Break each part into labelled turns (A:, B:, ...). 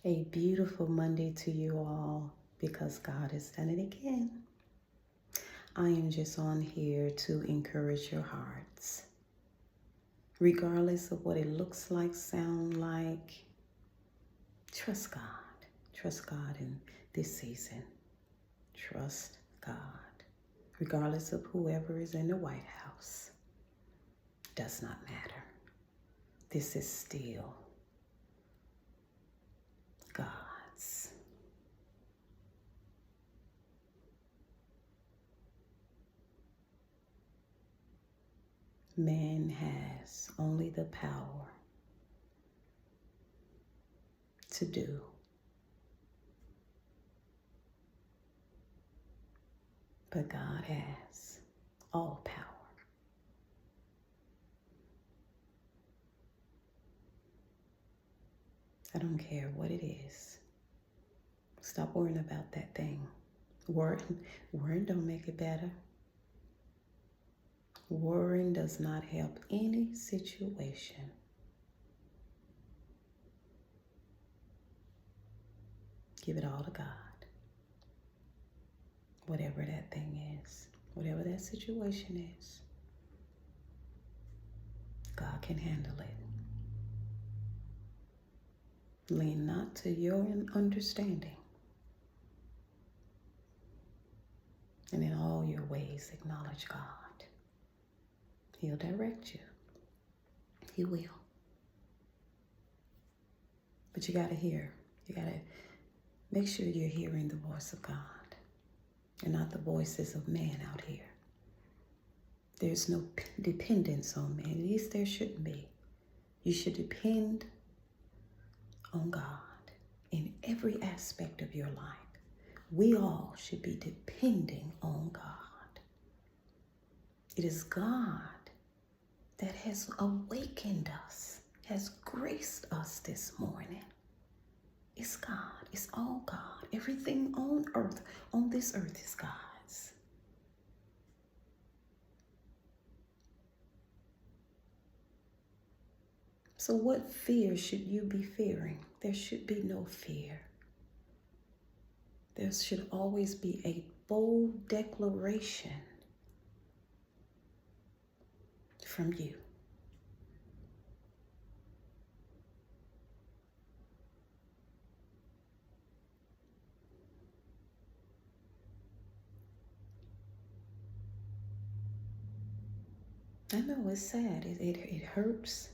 A: A beautiful Monday to you all because God has done it again. I am just on here to encourage your hearts. Regardless of what it looks like, sound like, trust God. Trust God in this season. Trust God. Regardless of whoever is in the White House, does not matter. This is still God's. Man has only the power to do but God has all power. I don't care what it is. Stop worrying about that thing. Worrying don't make it better. Worrying does not help any situation. Give it all to God. Whatever that thing is, whatever that situation is, God can handle it. Lean not to your understanding, and in all your ways acknowledge God. He'll direct you. He will. But you got to hear. You got to make sure you're hearing the voice of God and not the voices of man out here. There's no dependence on man. At least there shouldn't be. You should depend on God in every aspect of your life. We all should be depending on God. It is God that has awakened us, has graced us this morning. It's God. It's all God. Everything on earth, on this earth is God's. So what fear should you be fearing? There should be no fear. There should always be a bold declaration from you. I know it's sad. It hurts.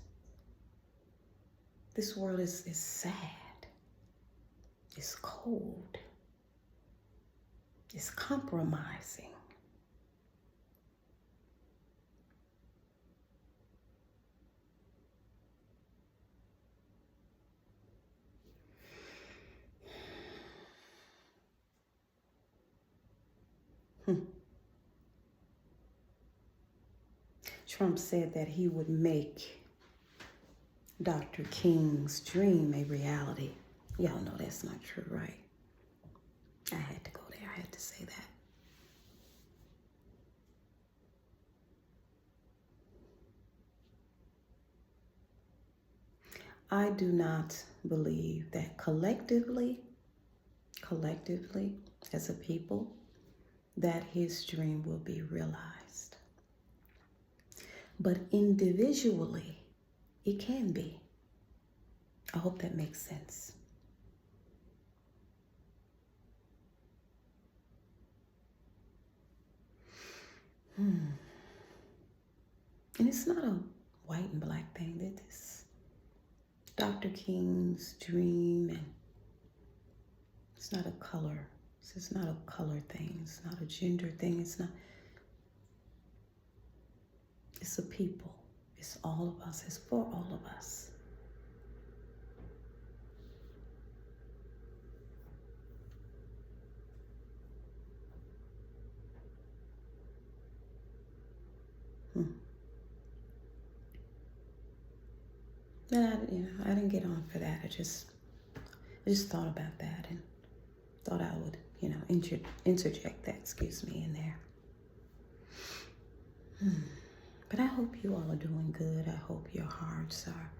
A: This world is sad. It's cold. It's compromising. Trump said that he would make Dr. King's dream a reality. Y'all know that's not true, right? I had to go there. I had to say that. I do not believe that collectively, as a people, that his dream will be realized. But individually, it can be. I hope that makes sense. And it's not a white and black thing. That this Dr. King's dream, and it's not a color. It's not a color thing. It's not a gender thing. It's not. It's a people. It's all of us. It's for all of us. And I didn't get on for that. I just thought about that and thought I would, interject that, in there. But I hope you all are doing good. I hope your hearts are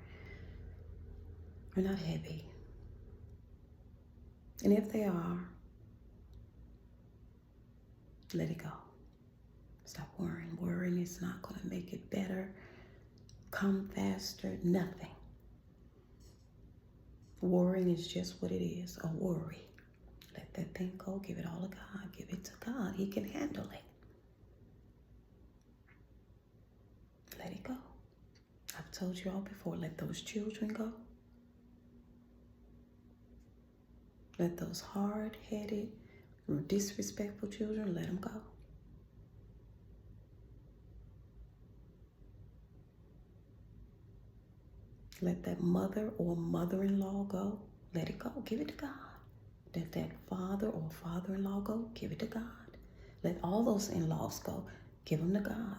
A: not heavy. And if they are, let it go. Stop worrying. Worrying is not going to make it better, come faster, nothing. Worrying is just what it is, a worry. Let that thing go. Give it all to God. Give it to God. He can handle it. Let it go. I've told you all before, let those children go. Let those hard-headed, disrespectful children, let them go. Let that mother or mother-in-law go. Let it go. Give it to God. Let that father or father-in-law go. Give it to God. Let all those in-laws go. Give them to God.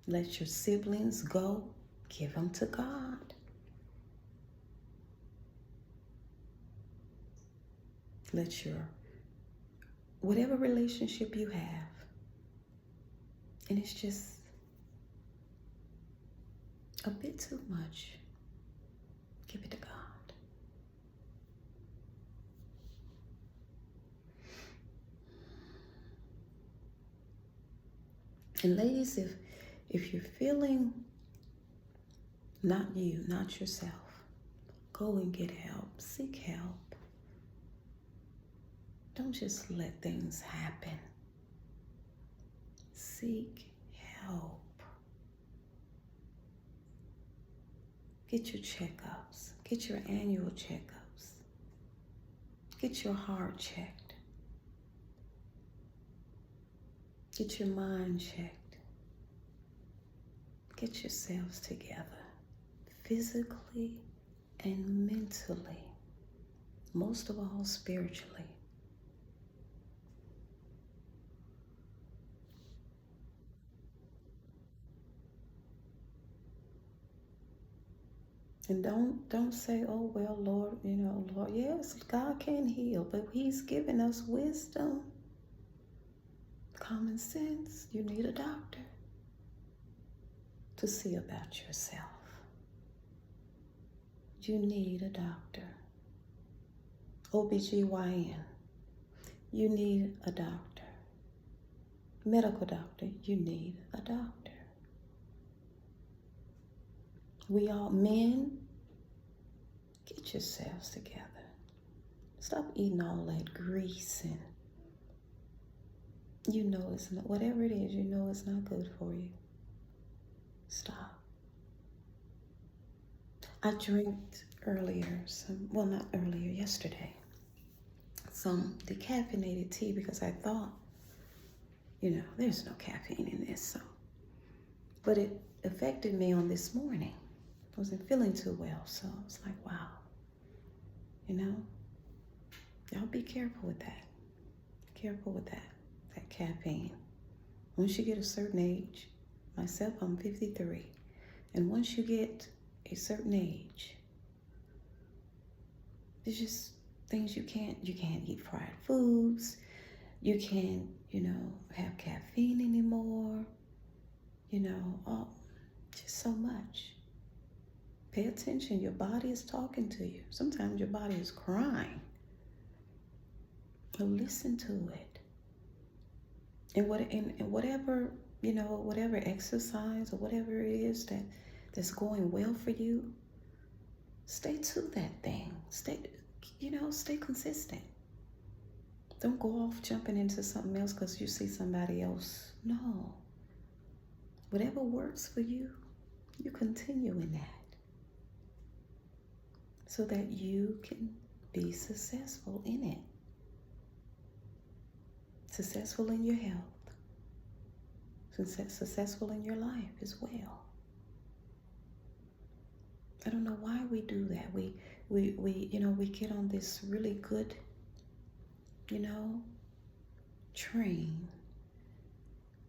A: Let your siblings go. Give them to God. Let your, whatever relationship you have, and it's just a bit too much, give it to God. And ladies, if you're feeling not you, not yourself, go and get help. Seek help. Don't just let things happen. Seek help. Get your checkups. Get your annual checkups. Get your heart checked. Get your mind checked. Get yourselves together, physically and mentally, most of all spiritually. And don't say, oh, well, Lord, Lord, yes, God can heal, but He's given us wisdom, common sense. You need a doctor to see about yourself. You need a doctor. OBGYN, you need a doctor. Medical doctor, you need a doctor. We all, men, get yourselves together. Stop eating all that grease and it's not, whatever it is, it's not good for you. Stop. I drank earlier, not earlier, yesterday, some decaffeinated tea because I thought, there's no caffeine in this, but it affected me on this morning. I wasn't feeling too well, so I was like, wow, y'all be careful with that. Careful with that caffeine. Once you get a certain age, myself, I'm 53, and once you get a certain age, there's just things you can't eat fried foods, you can't, have caffeine anymore, just so much. Pay attention, your body is talking to you. Sometimes your body is crying. But listen to it. And whatever, whatever exercise or whatever it is that's going well for you, stay to that thing. Stay consistent. Don't go off jumping into something else because you see somebody else. No. Whatever works for you, you continue in that so that you can be successful in it. Successful in your health. Successful in your life as well. I don't know why we do that. We get on this really good, train,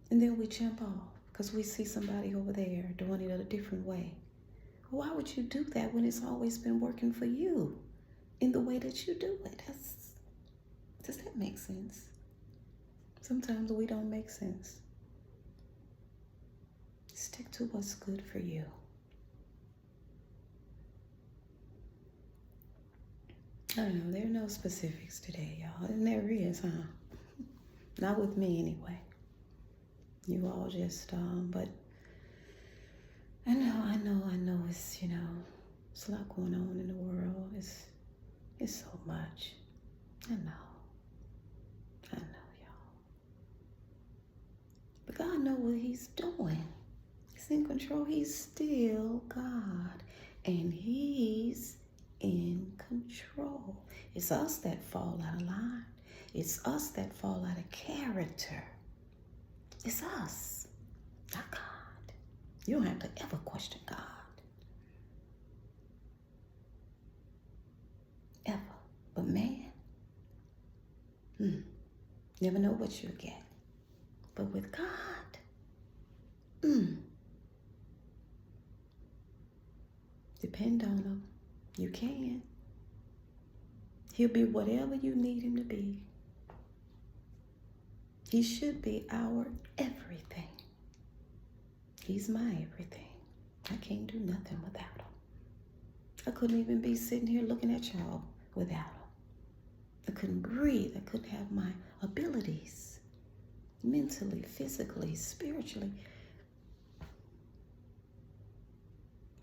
A: and then we jump off because we see somebody over there doing it a different way. Why would you do that when it's always been working for you in the way that you do it? Does that make sense? Sometimes we don't make sense. Stick to what's good for you. I don't know, there are no specifics today, y'all. And there is, huh? Not with me anyway. You all just, but I know it's, it's a lot going on in the world. It's so much. I know, y'all. But God knows what he's doing. He's in control. He's still God. And he's in control. It's us that fall out of line. It's us that fall out of character. It's us, not God. You don't have to ever question God. Ever. But man, never know what you'll get. But with God, depend on him. You can. He'll be whatever you need him to be. He should be our everything. He's my everything. I can't do nothing without him. I couldn't even be sitting here looking at y'all without him. I couldn't breathe. I couldn't have my abilities mentally, physically, spiritually.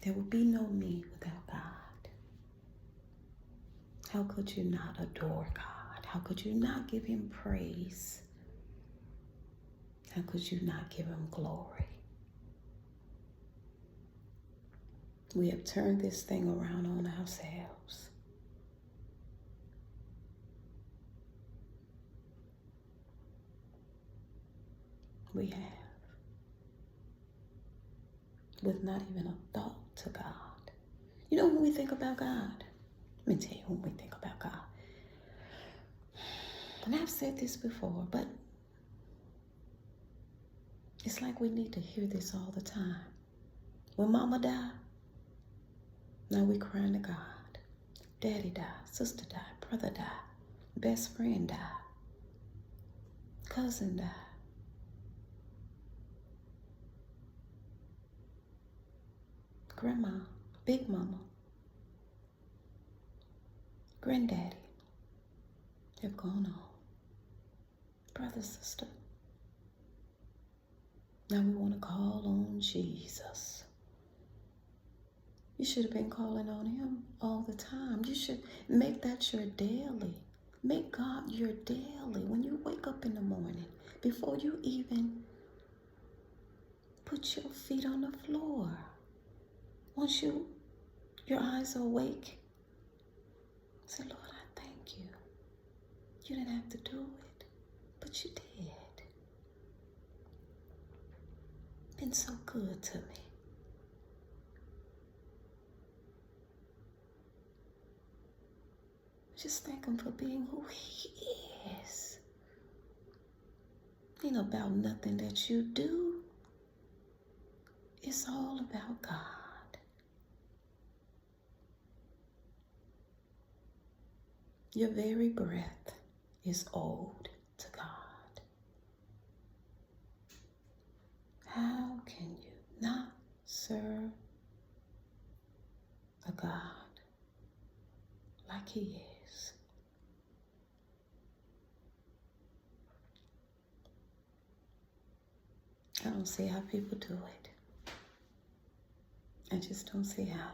A: There would be no me without God. How could you not adore God? How could you not give him praise? How could you not give him glory? We have turned this thing around on ourselves. We have. With not even a thought to God. When we think about God, let me tell you when we think about God. And I've said this before, but it's like we need to hear this all the time. When mama died, now we crying to God. Daddy died, sister died, brother died, best friend died, cousin died. Grandma, big mama, granddaddy have gone on. Brother, sister. Now we want to call on Jesus. You should have been calling on him all the time. You should make that your daily. Make God your daily. When you wake up in the morning, before you even put your feet on the floor. Once your eyes are awake, say, Lord, I thank you. You didn't have to do it, but you did. Been so good to me. Just thank him for being who he is. Ain't about nothing that you do. It's all about God. Your very breath is owed to God. How can you not serve a God like he is? I don't see how people do it. I just don't see how.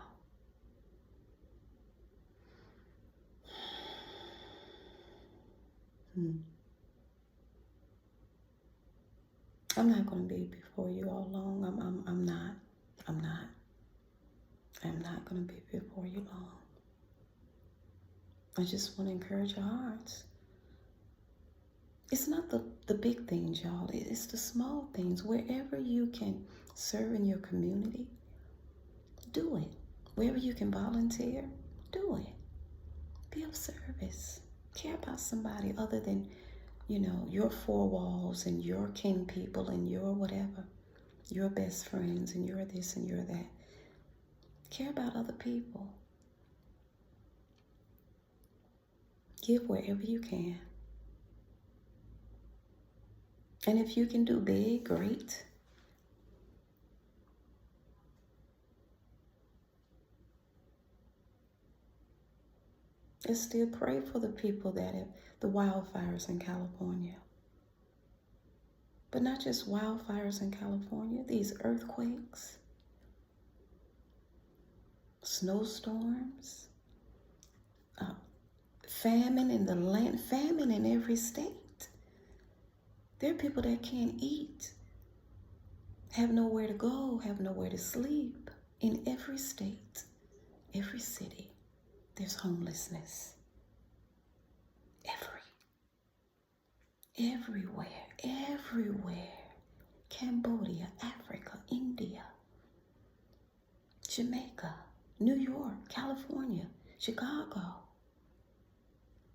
A: I'm not going to be before you all long. I'm not. I'm not going to be before you long. I just want to encourage your hearts. It's not the big things, y'all. It's the small things. Wherever you can serve in your community, do it. Wherever you can volunteer, do it. Be of service. Care about somebody other than, your four walls and your kin people and your whatever. Your best friends and you're this and you're that. Care about other people. Give wherever you can. And if you can do big, great. Let's still pray for the people that have the wildfires in California. But not just wildfires in California, these earthquakes, snowstorms, famine in the land, famine in every state. There are people that can't eat, have nowhere to go, have nowhere to sleep. In every state, every city, there's homelessness. Everywhere. Cambodia, Africa, India, Jamaica, New York, California, Chicago,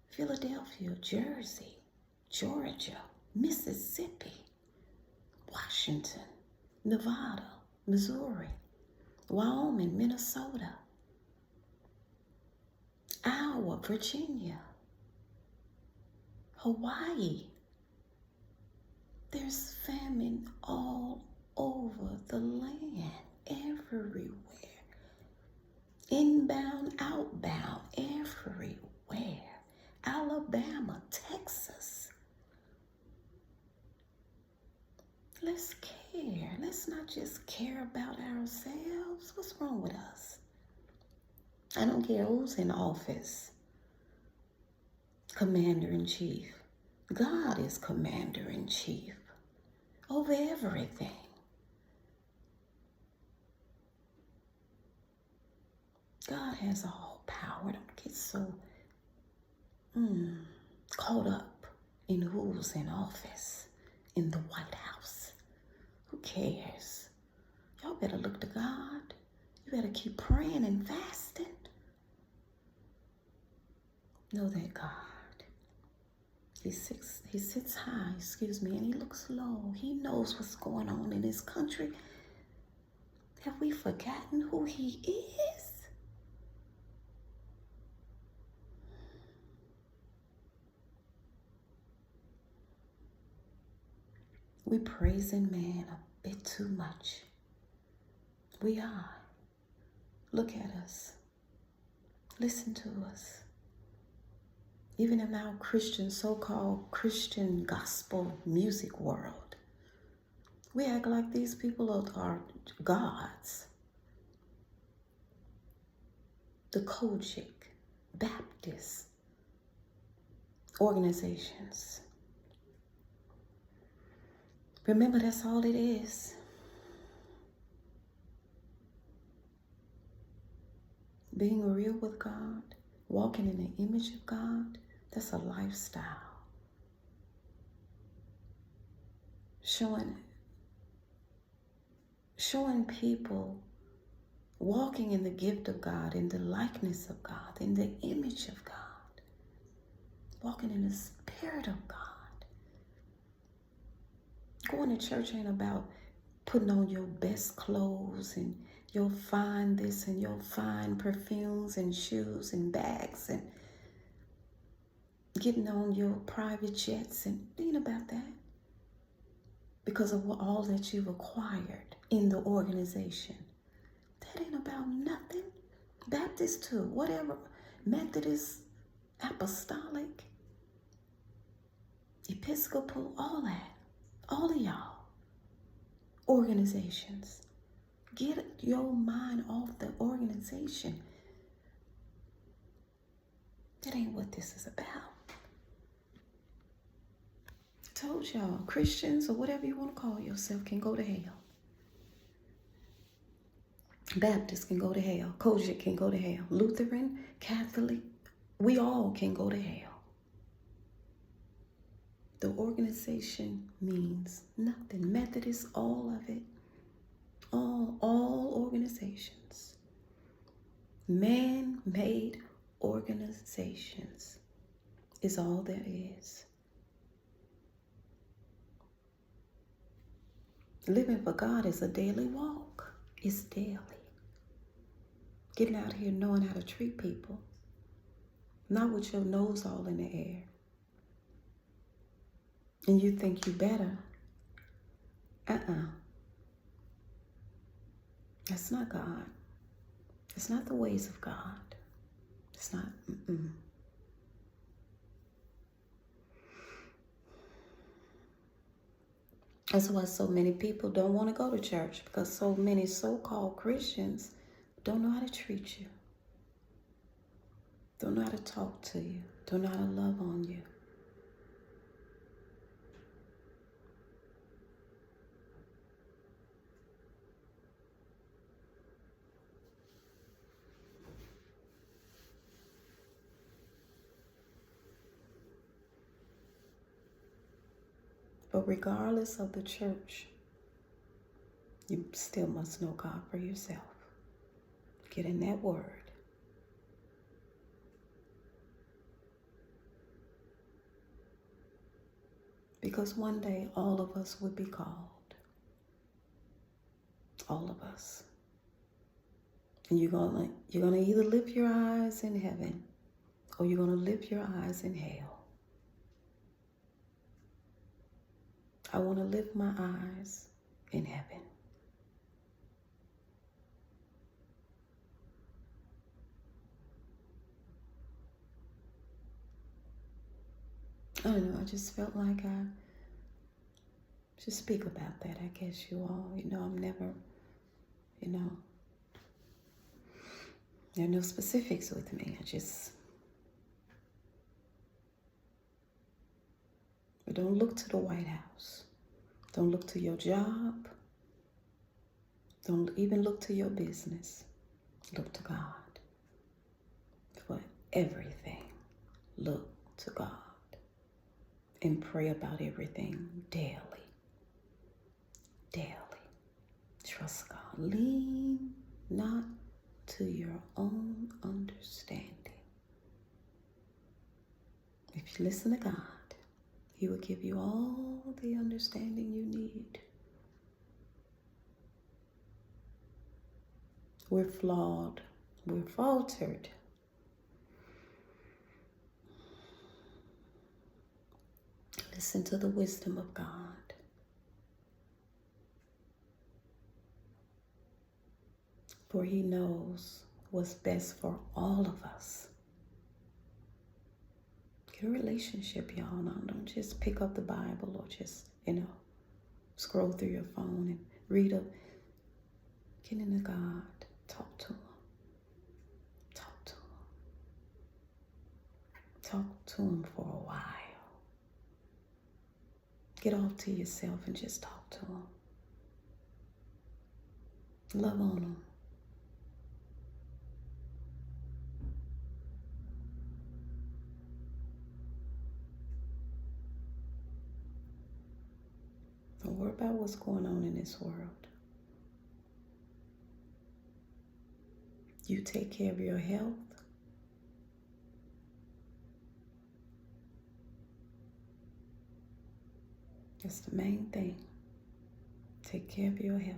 A: Philadelphia, Jersey, Georgia, Mississippi, Washington, Nevada, Missouri, Wyoming, Minnesota, Iowa, Virginia, Hawaii. There's famine all over the land, everywhere. Inbound, outbound, everywhere. Alabama, Texas. Let's care. Let's not just care about ourselves. What's wrong with us? I don't care who's in office. Commander-in-chief. God is commander-in-chief over everything. God has all power. Don't get so caught up in who's in office in the White House. Who cares? Y'all better look to God. You better keep praying and fasting. Know that God, He sits high, and He looks low. He knows what's going on in this country. Have we forgotten who He is? We praising man a bit too much. We are. Look at us. Listen to us. Even in our Christian, so-called Christian gospel music world, we act like these people are gods. The Kojic, Baptist organizations. Remember, that's all it is. Being real with God, walking in the image of God, that's a lifestyle. Showing people walking in the gift of God, in the likeness of God, in the image of God, walking in the Spirit of God. Going to church ain't about putting on your best clothes and your fine this and your fine perfumes and shoes and bags and getting on your private jets, and it ain't about that. Because of all that you've acquired in the organization. That ain't about nothing. Baptist too, whatever, Methodist, Apostolic, Episcopal, all that. All of y'all organizations. Get your mind off the organization. That ain't what this is about. I told y'all, Christians or whatever you want to call yourself can go to hell. Baptist can go to hell. Kojic can go to hell. Lutheran, Catholic, we all can go to hell. The organization means nothing. Methodist, all of it. All organizations. Man-made organizations is all there is. Living for God is a daily walk. It's daily. Getting out here knowing how to treat people. Not with your nose all in the air. And you think you better. That's not God. It's not the ways of God. It's not. That's why so many people don't want to go to church, because so many so-called Christians don't know how to treat you, don't know how to talk to you, don't know how to love on you. But regardless of the church, you still must know God for yourself. Get in that word. Because one day all of us would be called. All of us. And you're gonna either lift your eyes in heaven or you're gonna lift your eyes in hell. I want to lift my eyes in heaven. I don't know, I just felt like I should speak about that. I guess you all, I'm never, there are no specifics with me. But don't look to the White House. Don't look to your job. Don't even look to your business. Look to God. For everything, look to God. And pray about everything daily. Daily. Trust God. Lean not to your own understanding. If you listen to God, He will give you all the understanding you need. We're flawed. We're faltered. Listen to the wisdom of God. For He knows what's best for all of us. Get a relationship, y'all. Now, don't just pick up the Bible or just, scroll through your phone and read it. Get into God. Talk to Him. Talk to Him. Talk to Him for a while. Get off to yourself and just talk to Him. Love on Him. Don't worry about what's going on in this world. You take care of your health. That's the main thing. Take care of your health.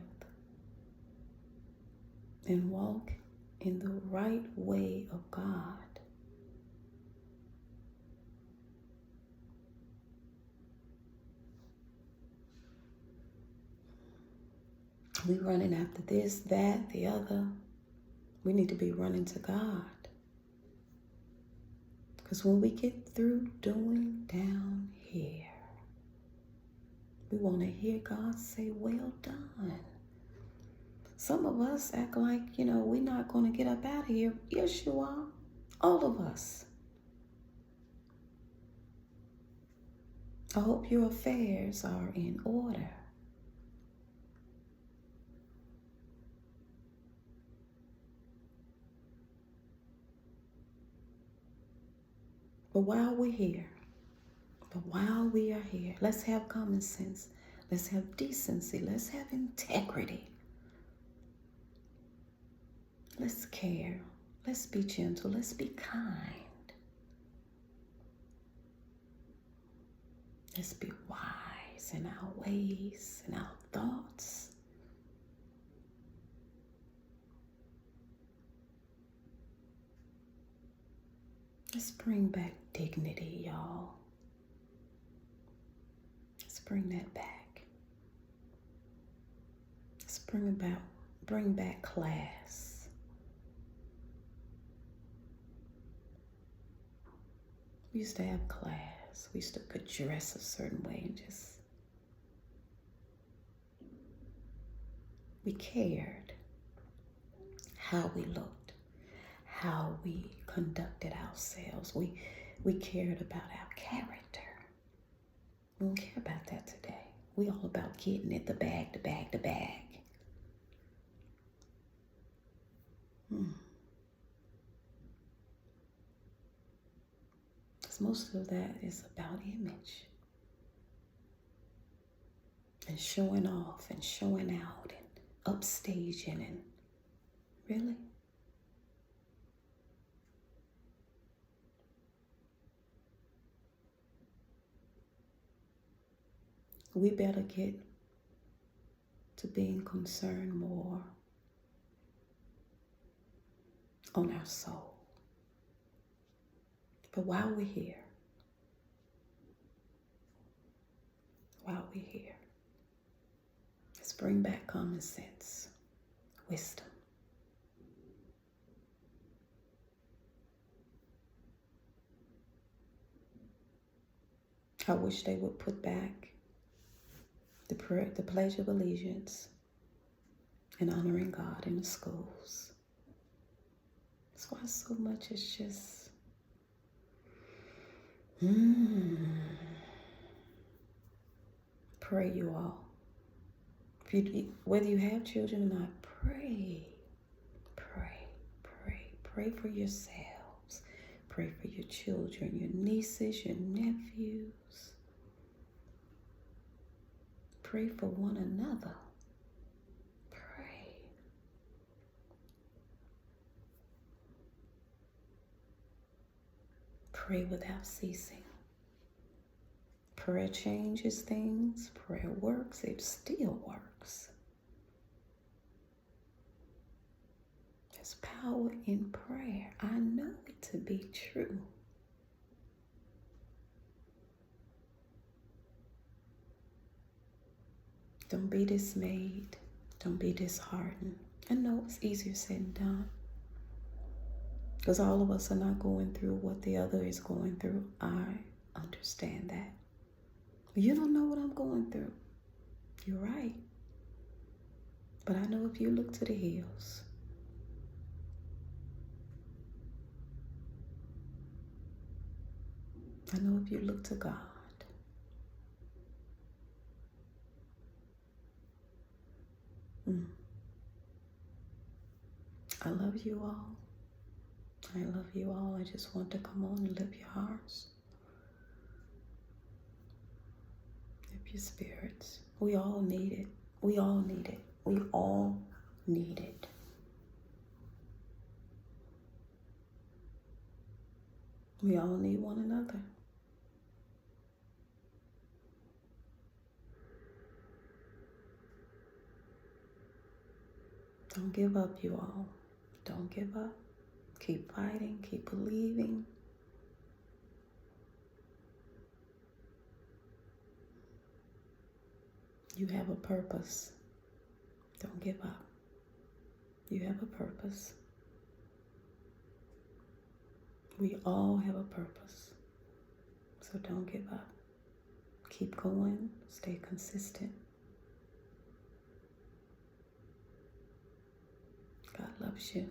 A: And walk in the right way of God. We running after this, that, the other. We need to be running to God. Because when we get through doing down here, we want to hear God say, well done. Some of us act like, we're not going to get up out of here. Yes, you are. All of us. I hope your affairs are in order. But while we are here, let's have common sense. Let's have decency. Let's have integrity. Let's care. Let's be gentle. Let's be kind. Let's be wise in our ways and our thoughts. Let's bring back dignity, y'all. Let's bring that back. Let's bring back class. We used to have class. We used to dress a certain way and just We cared how we looked, how we conducted ourselves. We cared about our character. We don't care about that today. We all about getting it, the bag, the bag, the bag. Because most of that is about image and showing off and showing out and upstaging and really? We better get to being concerned more on our soul. But while we're here, let's bring back common sense, wisdom. I wish they would put back the Pledge of Allegiance and honoring God in the schools. That's why so much is just, pray you all. Whether you have children or not, pray for yourselves. Pray for your children, your nieces, your nephews. Pray for one another. Pray without ceasing. Prayer changes things. Prayer works. It still works. There's power in prayer. I know it to be true. Don't be dismayed. Don't be disheartened. I know it's easier said than done. Because all of us are not going through what the other is going through. I understand that. But you don't know what I'm going through. You're right. But I know if you look to the hills, I know if you look to God, I love you all. I love you all. I just want to come on and lift your hearts, lift your spirits. We all need it. We all need it. We all need it. We all need one another. Don't give up, you all. Don't give up. Keep fighting. Keep believing. You have a purpose. Don't give up. You have a purpose. We all have a purpose. So don't give up. Keep going. Stay consistent. God loves you.